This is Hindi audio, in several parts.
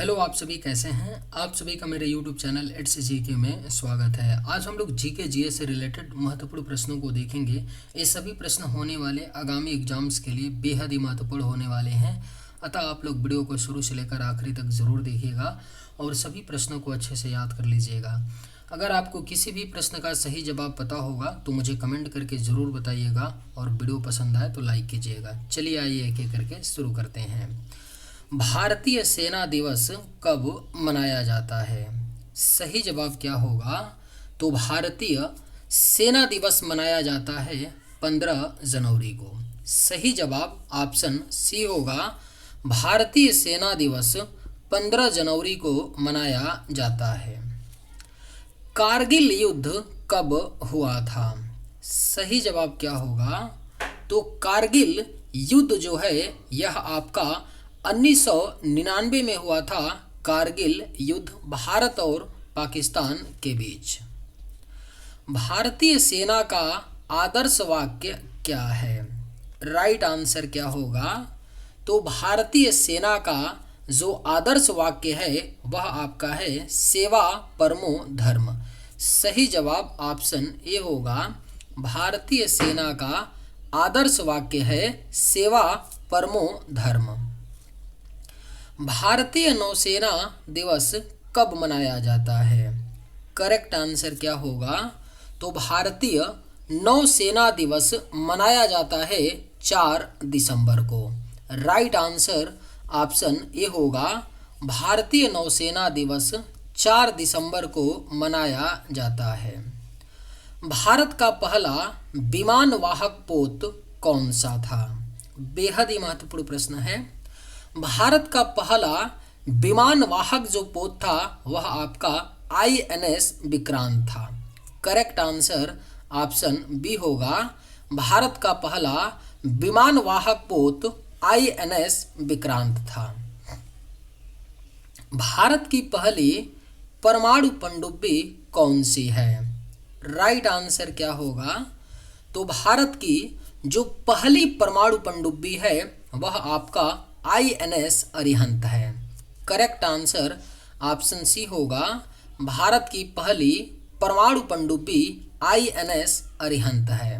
हेलो, आप सभी कैसे हैं। आप सभी का मेरे यूट्यूब चैनल इट्स जीके में स्वागत है। आज हम लोग जीके जीएस से रिलेटेड महत्वपूर्ण प्रश्नों को देखेंगे। ये सभी प्रश्न होने वाले आगामी एग्जाम्स के लिए बेहद ही महत्वपूर्ण होने वाले हैं, अतः आप लोग वीडियो को शुरू से लेकर आखिरी तक ज़रूर देखिएगा और सभी प्रश्नों को अच्छे से याद कर लीजिएगा। अगर आपको किसी भी प्रश्न का सही जवाब पता होगा तो मुझे कमेंट करके ज़रूर बताइएगा और वीडियो पसंद आए तो लाइक कीजिएगा। चलिए आइए एक एक करके शुरू करते हैं। भारतीय सेना दिवस कब मनाया जाता है? सही जवाब क्या होगा? तो भारतीय सेना दिवस मनाया जाता है 15 जनवरी को। सही जवाब ऑप्शन सी होगा। भारतीय सेना दिवस 15 जनवरी को मनाया जाता है। कारगिल युद्ध कब हुआ था? सही जवाब क्या होगा? तो कारगिल युद्ध जो है यह आपका 1999 में हुआ था। कारगिल युद्ध भारत और पाकिस्तान के बीच। भारतीय सेना का आदर्श वाक्य क्या है? राइट आंसर क्या होगा? तो भारतीय सेना का जो आदर्श वाक्य है वह आपका है सेवा परमो धर्म। सही जवाब ऑप्शन ए होगा। भारतीय सेना का आदर्श वाक्य है सेवा परमो धर्म। भारतीय नौसेना दिवस कब मनाया जाता है? करेक्ट आंसर क्या होगा? तो भारतीय नौसेना दिवस मनाया जाता है 4 दिसंबर को। राइट आंसर ऑप्शन ए होगा। भारतीय नौसेना दिवस 4 दिसंबर को मनाया जाता है। भारत का पहला विमान वाहक पोत कौन सा था? बेहद ही महत्वपूर्ण प्रश्न है। भारत का पहला विमान वाहक जो पोत था वह आपका INS विक्रांत था। करेक्ट आंसर ऑप्शन बी होगा। भारत का पहला विमान वाहक पोत INS विक्रांत था। भारत की पहली परमाणु पनडुब्बी कौन सी है? राइट आंसर क्या होगा? तो भारत की जो पहली परमाणु पनडुब्बी है वह आपका INS अरिहंत है। करेक्ट आंसर ऑप्शन सी होगा। भारत की पहली परमाणु पनडुब्बी INS अरिहंत है।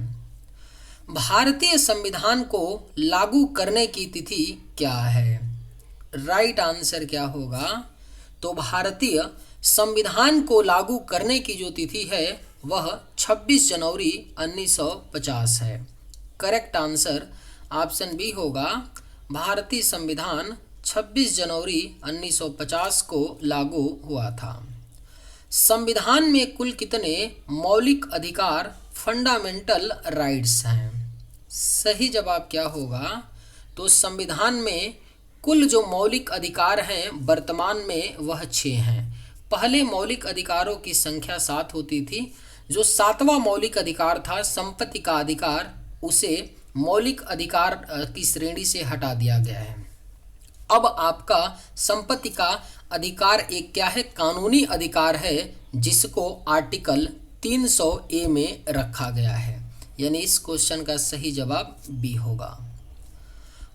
भारतीय संविधान को लागू करने की तिथि क्या है? राइट आंसर क्या होगा? तो भारतीय संविधान को लागू करने की जो तिथि है वह 26 जनवरी 1950 है। करेक्ट आंसर ऑप्शन बी होगा। भारतीय संविधान 26 जनवरी 1950 को लागू हुआ था। संविधान में कुल कितने मौलिक अधिकार फंडामेंटल राइट्स हैं? सही जवाब क्या होगा? तो संविधान में कुल जो मौलिक अधिकार हैं वर्तमान में वह 6 हैं। पहले मौलिक अधिकारों की संख्या 7 होती थी। जो 7वां मौलिक अधिकार था संपत्ति का अधिकार, उसे मौलिक अधिकार की श्रेणी से हटा दिया गया है। अब आपका संपत्ति का अधिकार एक क्या है? कानूनी अधिकार है, जिसको आर्टिकल 300A में रखा गया है। यानी इस क्वेश्चन का सही जवाब बी होगा।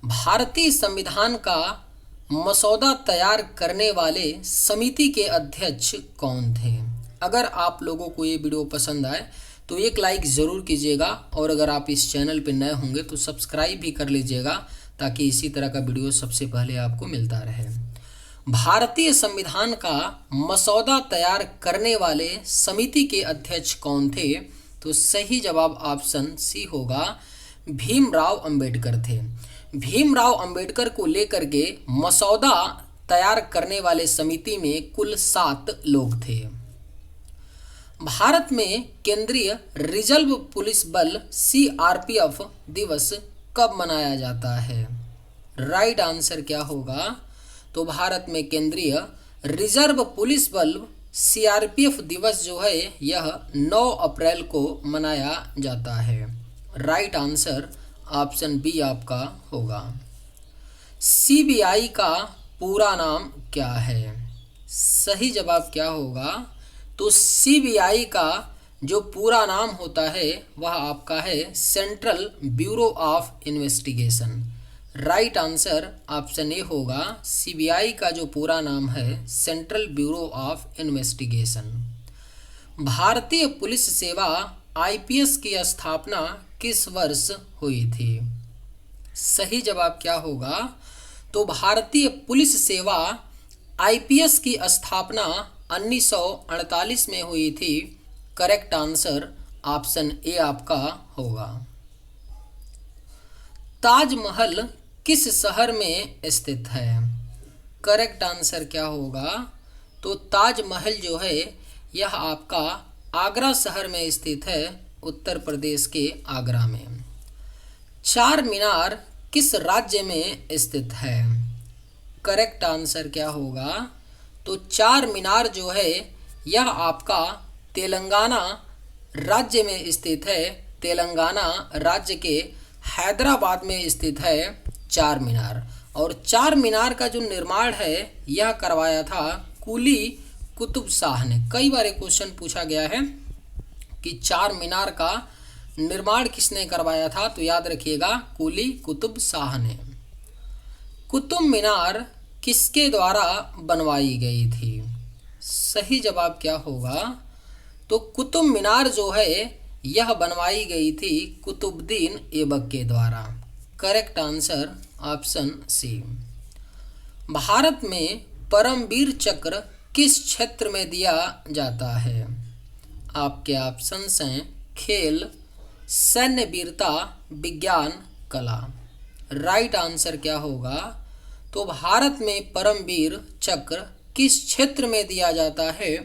भारतीय संविधान का मसौदा तैयार करने वाले समिति के अध्यक्ष कौन थे? अगर आप लोगों को ये वीडियो पसंद आए तो एक लाइक ज़रूर कीजिएगा और अगर आप इस चैनल पर नए होंगे तो सब्सक्राइब भी कर लीजिएगा ताकि इसी तरह का वीडियो सबसे पहले आपको मिलता रहे। भारतीय संविधान का मसौदा तैयार करने वाले समिति के अध्यक्ष कौन थे? तो सही जवाब ऑप्शन सी होगा। भीमराव अंबेडकर थे। भीमराव अंबेडकर को लेकर के मसौदा तैयार करने वाले समिति में कुल 7 लोग थे। भारत में केंद्रीय रिजर्व पुलिस बल CRPF दिवस कब मनाया जाता है? राइट आंसर क्या होगा? तो भारत में केंद्रीय रिजर्व पुलिस बल CRPF दिवस जो है यह 9 अप्रैल को मनाया जाता है। राइट आंसर ऑप्शन बी आपका होगा। CBI का पूरा नाम क्या है? सही जवाब क्या होगा? तो CBI का जो पूरा नाम होता है वह आपका है central bureau of investigation. Right answer option A होगा। सीबीआई का जो पूरा नाम है सेंट्रल ब्यूरो ऑफ इन्वेस्टिगेशन। भारतीय पुलिस सेवा आईपीएस की स्थापना किस वर्ष हुई थी? सही जवाब क्या होगा? तो भारतीय पुलिस सेवा आईपीएस की स्थापना 1948 में हुई थी। करेक्ट आंसर ऑप्शन ए आपका होगा। ताजमहल किस शहर में स्थित है? करेक्ट आंसर क्या होगा? तो ताजमहल जो है यह आपका आगरा शहर में स्थित है, उत्तर प्रदेश के आगरा में। चार मीनार किस राज्य में स्थित है? करेक्ट आंसर क्या होगा? तो चार मीनार जो है यह आपका तेलंगाना राज्य में स्थित है। तेलंगाना राज्य के हैदराबाद में स्थित है चार मीनार। और चार मीनार का जो निर्माण है यह करवाया था कुली कुतुब शाह ने। कई बार क्वेश्चन पूछा गया है कि चार मीनार का निर्माण किसने करवाया था, तो याद रखिएगा कुली कुतुब शाह ने। कुतुब मीनार किसके द्वारा बनवाई गई थी? सही जवाब क्या होगा? तो कुतुब मीनार जो है यह बनवाई गई थी कुतुबुद्दीन ऐबक के द्वारा। Correct answer option C. Bharat में परमवीर चक्र किस क्षेत्र में दिया जाता है? आपके ऑप्शंस हैं खेल, सैन्य वीरता, विज्ञान, कला। राइट आंसर क्या होगा? तो भारत में परमवीर चक्र किस क्षेत्र में दिया जाता है?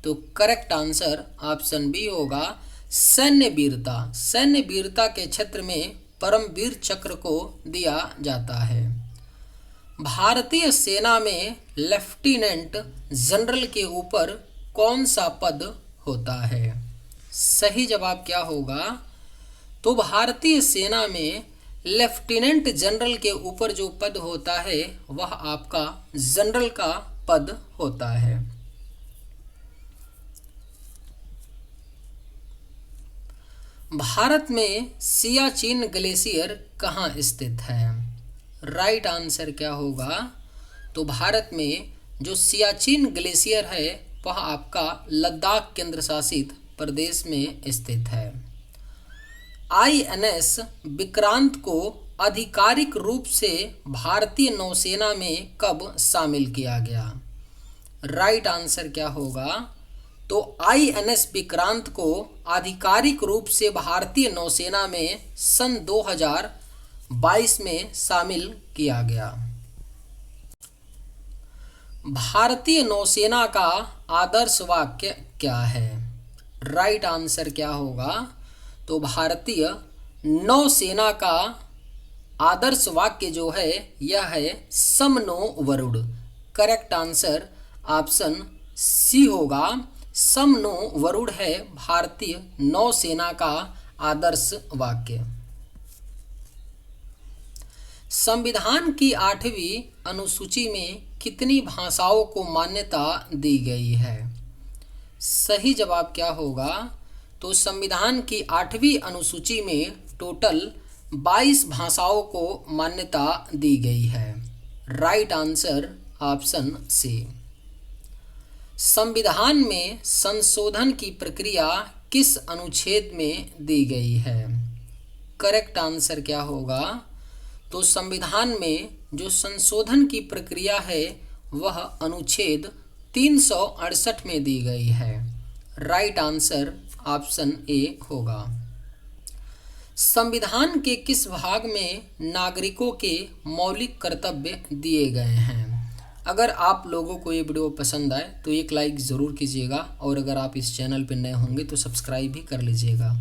तो करेक्ट आंसर ऑप्शन बी होगा सैन्य वीरता। सैन्य वीरता के क्षेत्र में परमवीर चक्र को दिया जाता है। भारतीय सेना में लेफ्टिनेंट जनरल के ऊपर कौन सा पद होता है? सही जवाब क्या होगा? तो भारतीय सेना में लेफ्टिनेंट जनरल के ऊपर जो पद होता है वह आपका जनरल का पद होता है। भारत में सियाचिन ग्लेशियर कहाँ स्थित है? राइट आंसर क्या होगा? तो भारत में जो सियाचिन ग्लेशियर है वह आपका लद्दाख केंद्र शासित प्रदेश में स्थित है। आईएनएस विक्रांत को आधिकारिक रूप से भारतीय नौसेना में कब शामिल किया गया? राइट आंसर क्या होगा? तो आईएनएस विक्रांत को आधिकारिक रूप से भारतीय नौसेना में सन 2022 में शामिल किया गया। भारतीय नौसेना का आदर्श वाक्य क्या है? राइट आंसर क्या होगा? तो भारतीय नौसेना का आदर्श वाक्य जो है यह है synonym. Correct answer option C होगा। सम नो वरुण है भारतीय नौसेना का आदर्श वाक्य। संविधान की 8वीं अनुसूची में कितनी भाषाओं को मान्यता दी गई है? सही जवाब क्या होगा? तो संविधान की 8वीं अनुसूची में टोटल 22 भाषाओं को मान्यता दी गई है। Right answer option C. संविधान में संशोधन की प्रक्रिया किस अनुच्छेद में दी गई है? करेक्ट आंसर क्या होगा? तो संविधान में जो संशोधन की प्रक्रिया है वह अनुच्छेद 368 में दी गई है। राइट आंसर ऑप्शन ए होगा। संविधान के किस भाग में नागरिकों के मौलिक कर्तव्य दिए गए हैं? अगर आप लोगों को ये वीडियो पसंद आए तो एक लाइक ज़रूर कीजिएगा और अगर आप इस चैनल पर नए होंगे तो सब्सक्राइब भी कर लीजिएगा।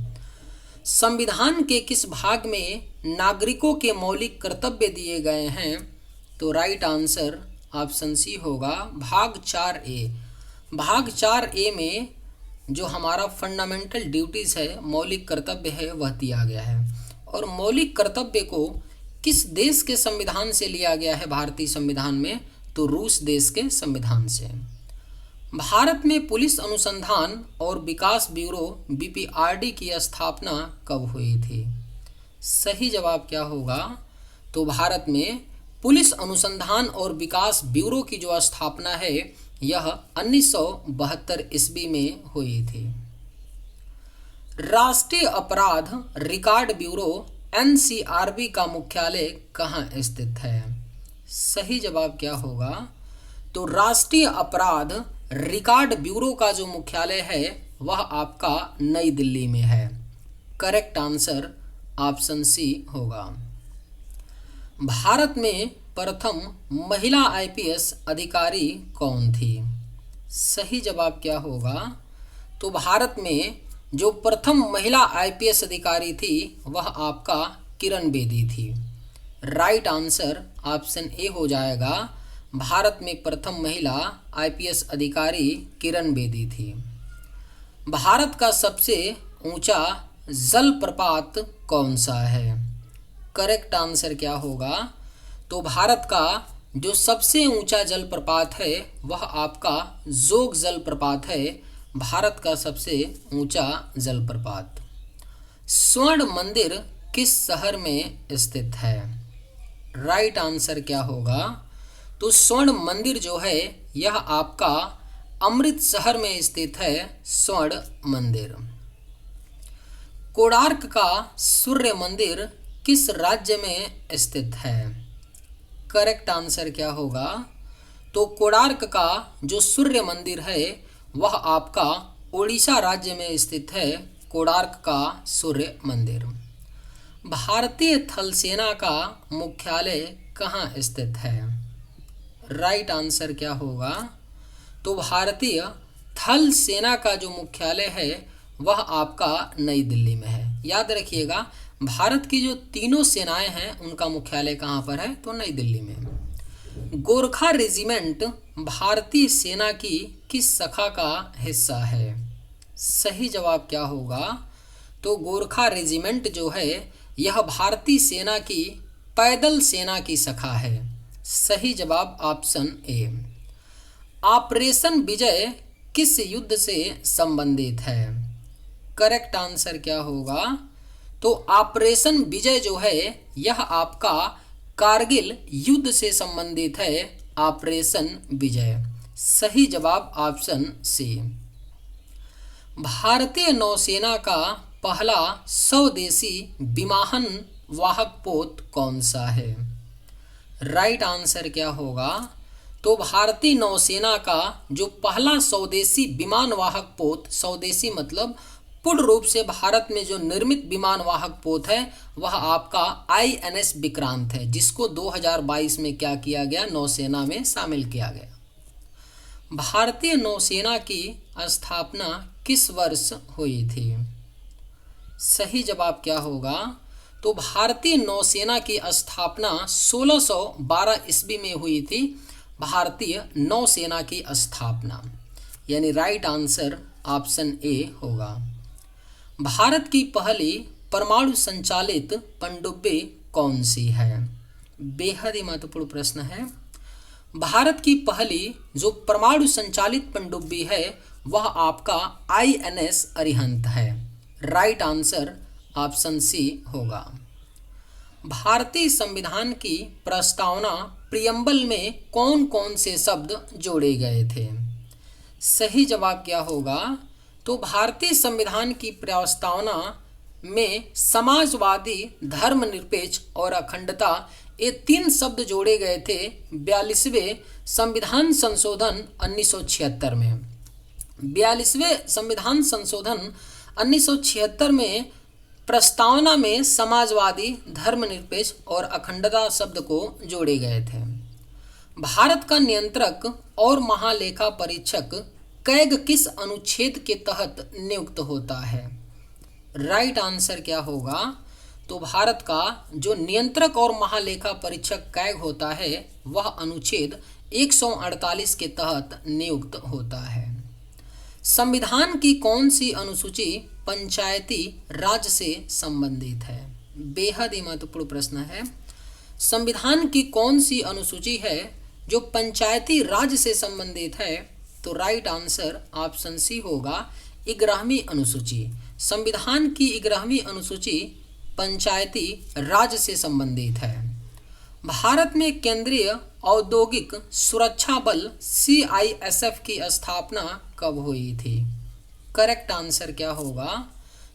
संविधान के किस भाग में नागरिकों के मौलिक कर्तव्य दिए गए हैं? तो राइट आंसर ऑप्शन सी होगा भाग 4A। भाग 4A में जो हमारा फंडामेंटल ड्यूटीज़ है, मौलिक कर्तव्य है, वह दिया गया है। और मौलिक कर्तव्य को किस देश के संविधान से लिया गया है? भारतीय संविधान में तो रूस देश के संविधान से। भारत में पुलिस अनुसंधान और विकास ब्यूरो बीपीआरडी की स्थापना कब हुई थी? सही जवाब क्या होगा? तो भारत में पुलिस अनुसंधान और विकास ब्यूरो की जो स्थापना है यह 1972 ईस्वी में हुई थी। राष्ट्रीय अपराध रिकॉर्ड ब्यूरो NCRB का मुख्यालय कहाँ स्थित है? सही जवाब क्या होगा? तो राष्ट्रीय अपराध रिकॉर्ड ब्यूरो का जो मुख्यालय है वह आपका नई दिल्ली में है। करेक्ट आंसर ऑप्शन सी होगा। भारत में प्रथम महिला IPS अधिकारी कौन थी? सही जवाब क्या होगा? तो भारत में जो प्रथम महिला IPS अधिकारी थी वह आपका किरण बेदी थी। राइट आंसर ऑप्शन ए हो जाएगा। भारत में प्रथम महिला IPS अधिकारी किरण बेदी थी। भारत का सबसे ऊंचा जलप्रपात कौन सा है? करेक्ट आंसर क्या होगा? तो भारत का जो सबसे ऊंचा जलप्रपात है वह आपका जोग जलप्रपात है। भारत का सबसे ऊंचा जलप्रपात। स्वर्ण मंदिर किस शहर में स्थित है? राइट आंसर क्या होगा? तो स्वर्ण मंदिर जो है यह आपका अमृतसर में स्थित है। स्वर्ण मंदिर। कोणार्क का सूर्य मंदिर किस राज्य में स्थित है? करेक्ट आंसर क्या होगा? तो कोणार्क का जो सूर्य मंदिर है वह आपका ओडिशा राज्य में स्थित है। कोणार्क का सूर्य मंदिर। भारतीय थल सेना का मुख्यालय कहाँ स्थित है? राइट आंसर क्या होगा? तो भारतीय थल सेना का जो मुख्यालय है वह आपका नई दिल्ली में है। याद रखिएगा भारत की जो तीनों सेनाएं हैं उनका मुख्यालय कहाँ पर है? तो नई दिल्ली में। गोरखा रेजिमेंट भारतीय सेना की किस शाखा का हिस्सा है? सही जवाब क्या होगा? तो गोरखा रेजिमेंट जो है यह भारतीय सेना की पैदल सेना की शाखा है। सही जवाब ऑप्शन ए। ऑपरेशन विजय किस युद्ध से संबंधित है? करेक्ट आंसर क्या होगा? तो ऑपरेशन विजय जो है यह आपका कारगिल युद्ध से संबंधित है। ऑपरेशन विजय। सही जवाब ऑप्शन सी। भारतीय नौसेना का पहला स्वदेशी विमान वाहक पोत कौन सा है? राइट आंसर क्या होगा? तो भारतीय नौसेना का जो पहला स्वदेशी विमान वाहक पोत, स्वदेशी मतलब पूर्ण रूप से भारत में जो निर्मित विमान वाहक पोत है वह आपका INS विक्रांत है, जिसको 2022 में क्या किया गया? नौसेना में शामिल किया गया। भारतीय नौसेना की स्थापना किस वर्ष हुई थी? सही जवाब क्या होगा? तो भारतीय नौसेना की स्थापना 1612 ईस्वी में हुई थी। भारतीय नौसेना की स्थापना, यानी राइट आंसर ऑप्शन ए होगा। भारत की पहली परमाणु संचालित पनडुब्बी कौन सी है? बेहद ही महत्वपूर्ण प्रश्न है। भारत की पहली जो परमाणु संचालित पनडुब्बी है वह आपका INS अरिहंत है। राइट आंसर ऑप्शन सी होगा। भारतीय संविधान की प्रस्तावना प्रियम्बल में कौन कौन से शब्द जोड़े गए थे? सही जवाब क्या होगा? तो भारतीय संविधान की प्रस्तावना में समाजवादी, धर्मनिरपेक्ष और अखंडता ये 3 शब्द जोड़े गए थे 42वें संविधान संशोधन 1976 में। 42वें संविधान संशोधन 1976 में प्रस्तावना में समाजवादी, धर्मनिरपेक्ष और अखंडता शब्द को जोड़े गए थे। भारत का नियंत्रक और महालेखा परीक्षक कैग किस अनुच्छेद के तहत नियुक्त होता है? राइट आंसर क्या होगा? तो भारत का जो नियंत्रक और महालेखा परीक्षक कैग होता है वह अनुच्छेद 148 के तहत नियुक्त होता है। संविधान की कौन सी अनुसूची पंचायती राज से संबंधित है? बेहद ही महत्वपूर्ण प्रश्न है। संविधान की कौन सी अनुसूची है जो पंचायती राज से संबंधित है? तो राइट आंसर ऑप्शन सी होगा 11वीं अनुसूची। संविधान की 11वीं अनुसूची पंचायती राज से संबंधित है। भारत में केंद्रीय औद्योगिक सुरक्षा बल CISF की स्थापना कब हुई थी? करेक्ट आंसर क्या होगा?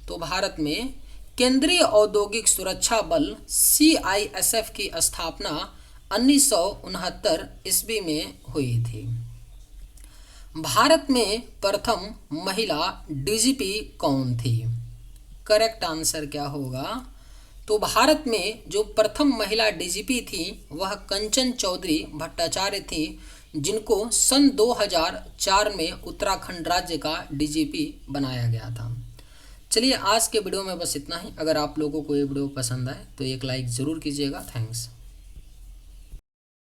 तो भारत में केंद्रीय औद्योगिक सुरक्षा बल CISF की स्थापना 1969 ईस्वी में हुई थी। भारत में प्रथम महिला DGP कौन थी? करेक्ट आंसर क्या होगा? तो भारत में जो प्रथम महिला DGP थी वह कंचन चौधरी भट्टाचार्य थी, जिनको सन 2004 में उत्तराखंड राज्य का DGP बनाया गया था। चलिए आज के वीडियो में बस इतना ही। अगर आप लोगों को ये वीडियो पसंद आए तो एक लाइक ज़रूर कीजिएगा। थैंक्स।